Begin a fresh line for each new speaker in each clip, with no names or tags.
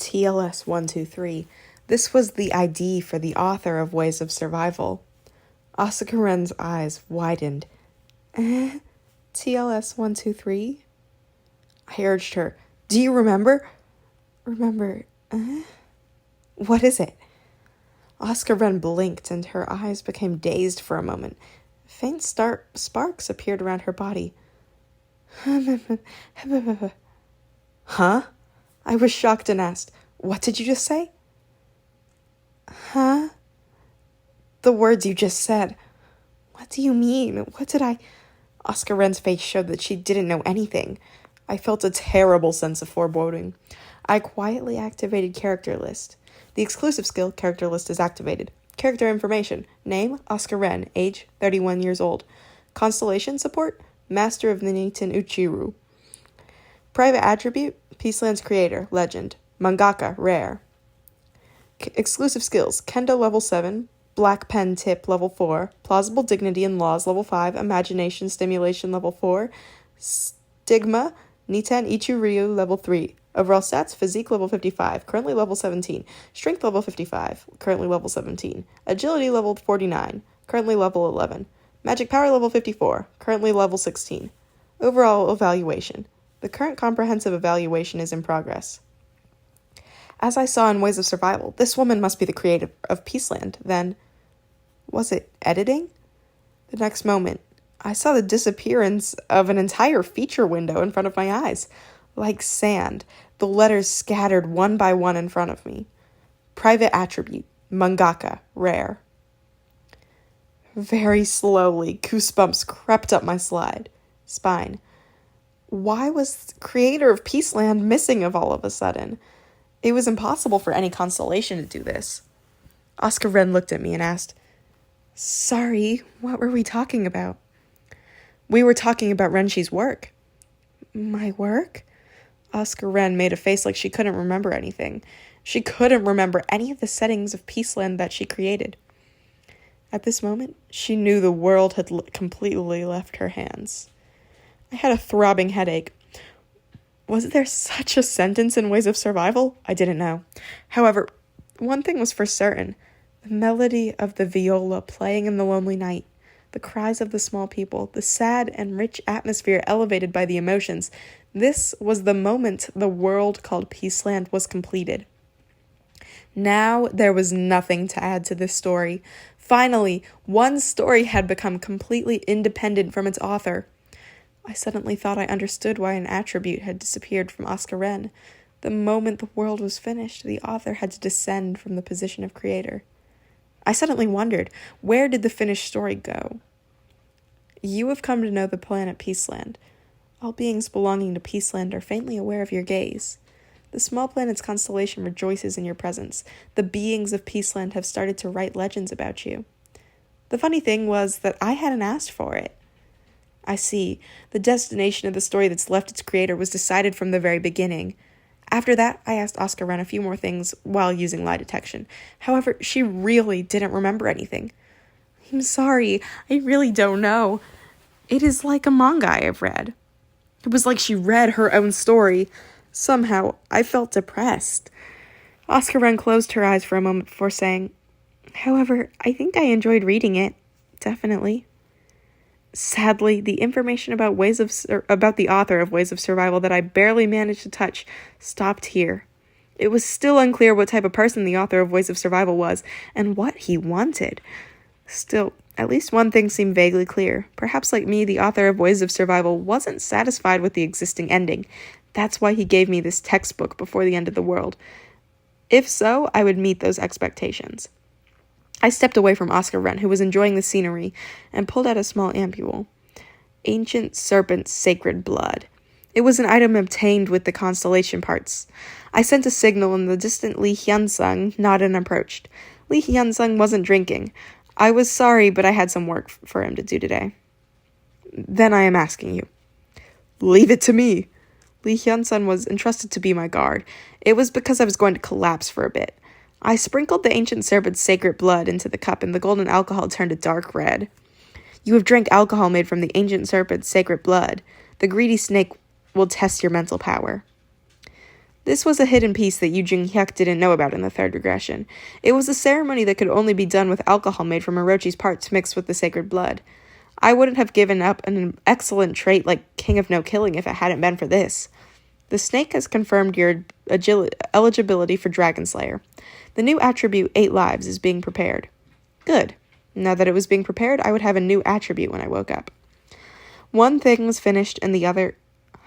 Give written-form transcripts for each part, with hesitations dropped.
TLS 123. This was the ID for the author of Ways of Survival. Asuka Ren's eyes widened. TLS 123? I urged her. Do you remember? Remember, What is it? Asuka Ren blinked and her eyes became dazed for a moment. Faint sparks appeared around her body. Huh? I was shocked and asked, what did you just say? Huh? The words you just said. What do you mean? What did I... Asuka Ren's face showed that she didn't know anything. I felt a terrible sense of foreboding. I quietly activated Character List. The exclusive skill, Character List, is activated. Character information. Name, Asuka Ren. Age, 31 years old. Constellation support, Master of the Nitin Uchiru. Private attribute, Peaceland's creator, legend. Mangaka, rare. Exclusive skills, Kendo level 7, Black Pen Tip level 4, Plausible Dignity and Laws level 5, Imagination Stimulation level 4, Stigma, Niten Ichiryu level 3. Overall stats, Physique level 55, currently level 17. Strength level 55, currently level 17. Agility level 49, currently level 11. Magic Power level 54, currently level 16. Overall evaluation. The current comprehensive evaluation is in progress. As I saw in Ways of Survival, this woman must be the creator of Peaceland. Then, was it editing? The next moment, I saw the disappearance of an entire feature window in front of my eyes. Like sand, the letters scattered one by one in front of me. Private attribute, mangaka, rare. Very slowly, goosebumps crept up my spine. Why was creator of Peaceland missing all of a sudden? It was impossible for any constellation to do this. Asuka Ren looked at me and asked, Sorry, what were we talking about? We were talking about Renshi's work. My work? Asuka Ren made a face like she couldn't remember anything. She couldn't remember any of the settings of Peaceland that she created. At this moment, she knew the world had completely left her hands. I had a throbbing headache. Was there such a sentence in Ways of Survival? I didn't know. However, one thing was for certain. The melody of the viola playing in the lonely night, the cries of the small people, the sad and rich atmosphere elevated by the emotions. This was the moment the world called Peaceland was completed. Now there was nothing to add to this story. Finally, one story had become completely independent from its author. I suddenly thought I understood why an attribute had disappeared from Asuka Ren. The moment the world was finished, the author had to descend from the position of creator. I suddenly wondered, where did the finished story go? You have come to know the planet Peaceland. All beings belonging to Peaceland are faintly aware of your gaze. The small planet's constellation rejoices in your presence. The beings of Peaceland have started to write legends about you. The funny thing was that I hadn't asked for it. I see. The destination of the story that's left its creator was decided from the very beginning. After that, I asked Asuka Ren a few more things while using lie detection. However, she really didn't remember anything. I'm sorry, I really don't know. It is like a manga I have read. It was like she read her own story. Somehow, I felt depressed. Asuka Ren closed her eyes for a moment before saying, However, I think I enjoyed reading it. Definitely. Sadly, the information about the author of Ways of Survival that I barely managed to touch stopped here. It was still unclear what type of person the author of Ways of Survival was and what he wanted. Still, at least one thing seemed vaguely clear. Perhaps like me, the author of Ways of Survival wasn't satisfied with the existing ending. That's why he gave me this textbook before the end of the world. If so, I would meet those expectations. I stepped away from Asuka Ren, who was enjoying the scenery, and pulled out a small ampule. Ancient Serpent's Sacred Blood. It was an item obtained with the constellation parts. I sent a signal, and the distant Lee Hyun-sung nodded and approached. Lee Hyun-sung wasn't drinking. I was sorry, but I had some work for him to do today. Then I am asking you. Leave it to me. Lee Hyun-sung was entrusted to be my guard. It was because I was going to collapse for a bit. I sprinkled the ancient serpent's sacred blood into the cup, and the golden alcohol turned a dark red. You have drank alcohol made from the ancient serpent's sacred blood. The greedy snake will test your mental power. This was a hidden piece that Yu Jung-hyuk didn't know about in the third regression. It was a ceremony that could only be done with alcohol made from Orochi's parts mixed with the sacred blood. I wouldn't have given up an excellent trait like King of No Killing if it hadn't been for this. The snake has confirmed your eligibility for Dragon Slayer. The new attribute, 8 Lives, is being prepared. Good. Now that it was being prepared, I would have a new attribute when I woke up. One thing was finished and the other...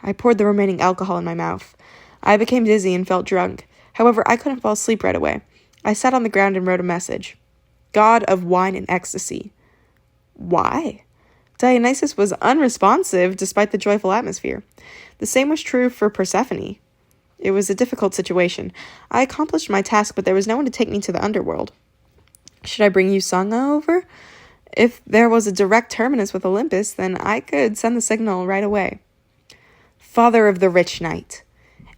I poured the remaining alcohol in my mouth. I became dizzy and felt drunk. However, I couldn't fall asleep right away. I sat on the ground and wrote a message. God of wine and ecstasy. Why? Dionysus was unresponsive despite the joyful atmosphere. The same was true for Persephone. It was a difficult situation. I accomplished my task, but there was no one to take me to the underworld. Should I bring Yu Sung over? If there was a direct terminus with Olympus, then I could send the signal right away. Father of the rich knight.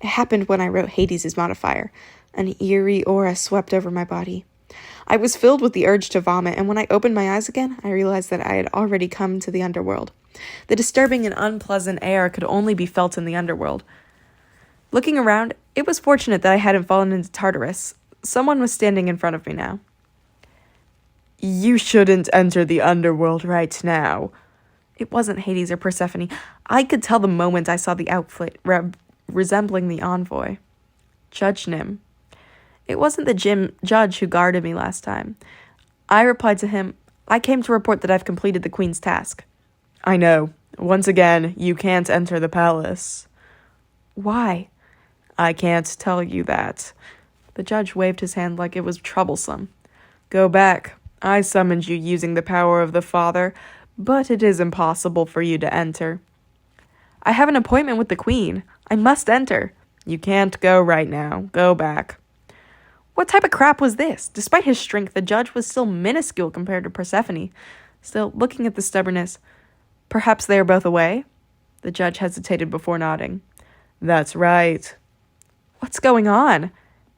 It happened when I wrote Hades' modifier. An eerie aura swept over my body. I was filled with the urge to vomit, and when I opened my eyes again, I realized that I had already come to the underworld. The disturbing and unpleasant air could only be felt in the underworld. Looking around, it was fortunate that I hadn't fallen into Tartarus. Someone was standing in front of me now. You shouldn't enter the underworld right now. It wasn't Hades or Persephone. I could tell the moment I saw the outfit resembling the envoy. Judge Nim. It wasn't the judge who guarded me last time. I replied to him, I came to report that I've completed the queen's task. I know. Once again, you can't enter the palace. Why? I can't tell you that. The judge waved his hand like it was troublesome. Go back. I summoned you using the power of the Father, but it is impossible for you to enter. I have an appointment with the queen. I must enter. You can't go right now. Go back. What type of crap was this? Despite his strength, the judge was still minuscule compared to Persephone. Still, looking at the stubbornness, perhaps they are both away? The judge hesitated before nodding. That's right. What's going on?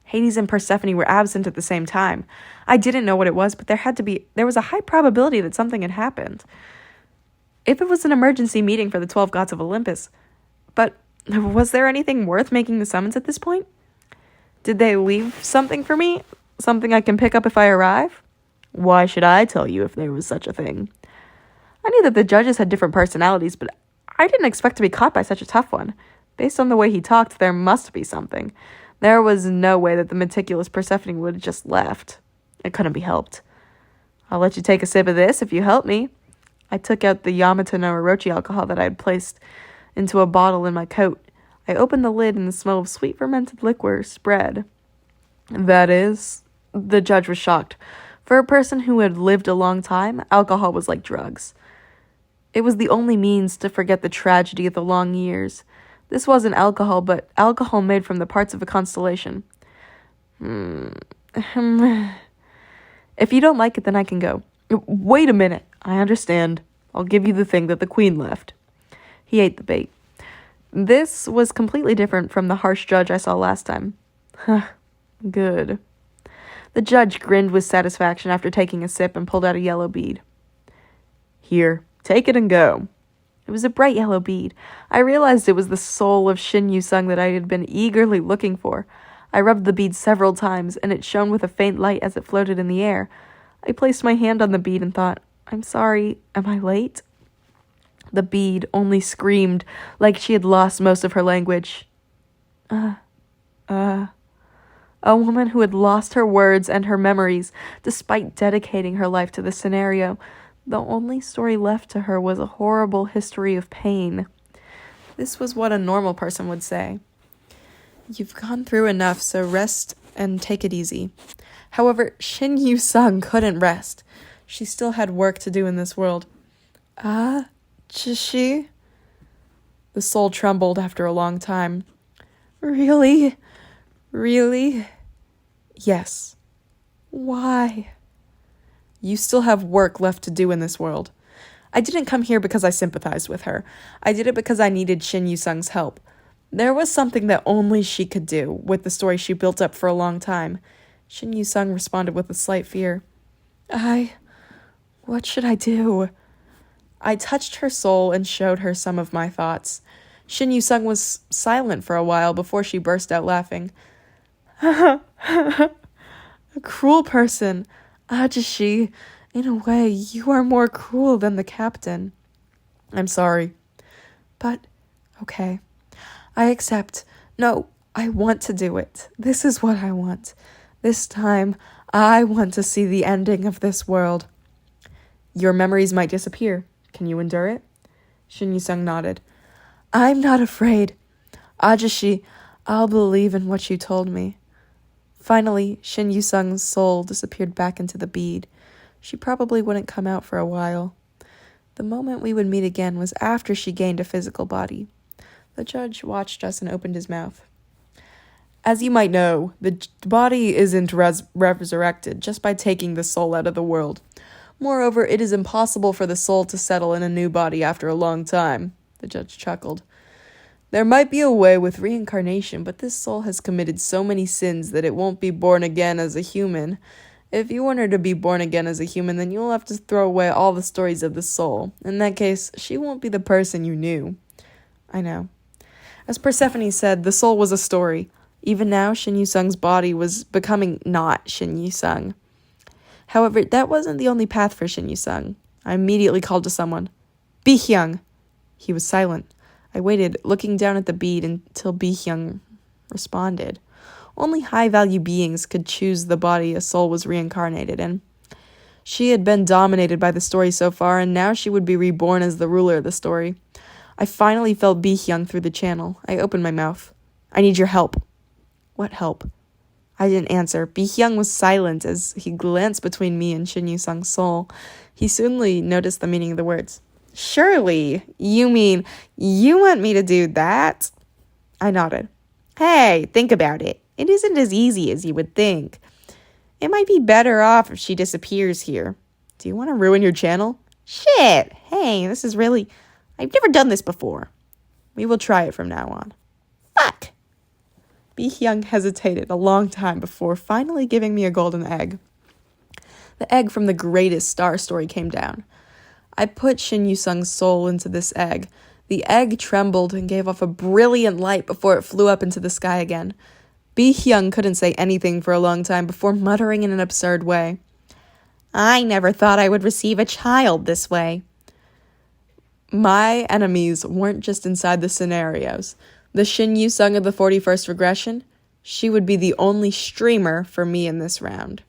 Hades and Persephone were absent at the same time. I didn't know what it was, but there was a high probability that something had happened. If it was an emergency meeting for the 12 gods of Olympus. But was there anything worth making the summons at this point? Did they leave something for me? Something I can pick up if I arrive? Why should I tell you if there was such a thing? I knew that the judges had different personalities, but I didn't expect to be caught by such a tough one. Based on the way he talked, there must be something. There was no way that the meticulous Persephone would have just left. It couldn't be helped. I'll let you take a sip of this if you help me. I took out the Yamato no Orochi alcohol that I had placed into a bottle in my coat. I opened the lid and the smell of sweet fermented liquor spread. That is? The judge was shocked. For a person who had lived a long time, alcohol was like drugs. It was the only means to forget the tragedy of the long years. This wasn't alcohol, but alcohol made from the parts of a constellation. If you don't like it, then I can go. Wait a minute. I understand. I'll give you the thing that the queen left. He ate the bait. This was completely different from the harsh judge I saw last time. Good. The judge grinned with satisfaction after taking a sip and pulled out a yellow bead. Here, take it and go. It was a bright yellow bead. I realized it was the soul of Shin Yu-sung that I had been eagerly looking for. I rubbed the bead several times, and it shone with a faint light as it floated in the air. I placed my hand on the bead and thought, I'm sorry, am I late? The bead only screamed like she had lost most of her language. A woman who had lost her words and her memories, despite dedicating her life to the scenario. The only story left to her was a horrible history of pain. This was what a normal person would say. You've gone through enough, so rest and take it easy. However, Shin Yu-sung couldn't rest. She still had work to do in this world. She? The soul trembled after a long time. Really? Really? Yes. Why? You still have work left to do in this world. I didn't come here because I sympathized with her. I did it because I needed Shin Yu-sung's help. There was something that only she could do with the story she built up for a long time. Shin Yu-sung responded with a slight fear. What should I do? I touched her soul and showed her some of my thoughts. Shin Yu-sung was silent for a while before she burst out laughing. A cruel person. Ajashi, in a way, you are more cruel than the captain. I'm sorry. But, okay. I accept. No, I want to do it. This is what I want. This time, I want to see the ending of this world. Your memories might disappear. Can you endure it? Shin Yu-sung nodded. I'm not afraid. Ajashi, I'll believe in what you told me. Finally, Shin Yu-sung's soul disappeared back into the bead. She probably wouldn't come out for a while. The moment we would meet again was after she gained a physical body. The judge watched us and opened his mouth. As you might know, the body isn't resurrected just by taking the soul out of the world. Moreover, it is impossible for the soul to settle in a new body after a long time, the judge chuckled. There might be a way with reincarnation, but this soul has committed so many sins that it won't be born again as a human. If you want her to be born again as a human, then you'll have to throw away all the stories of the soul. In that case, she won't be the person you knew. I know. As Persephone said, the soul was a story. Even now, Shin Yu-sung's body was becoming not Shin Yu-sung. However, that wasn't the only path for Shin Yu-sung. I immediately called to someone. Bihyung! He was silent. I waited, looking down at the bead until Bihyung responded. Only high-value beings could choose the body a soul was reincarnated in. She had been dominated by the story so far, and now she would be reborn as the ruler of the story. I finally felt Bihyung through the channel. I opened my mouth. I need your help. What help? I didn't answer. Bihyung was silent as he glanced between me and Shin Yu-sung's soul. He suddenly noticed the meaning of the words. Surely, you mean you want me to do that? I nodded. Hey, think about it. It isn't as easy as you would think. It might be better off if she disappears here. Do you want to ruin your channel? Shit! Hey, this is really... I've never done this before. We will try it from now on. Fuck! Bihyung hesitated a long time before finally giving me a golden egg. The egg from the greatest star story came down. I put Shin Yu-sung's soul into this egg. The egg trembled and gave off a brilliant light before it flew up into the sky again. Bihyung couldn't say anything for a long time before muttering in an absurd way. I never thought I would receive a child this way. My enemies weren't just inside the scenarios. The Shin Yu-sung of the 41st regression, she would be the only streamer for me in this round.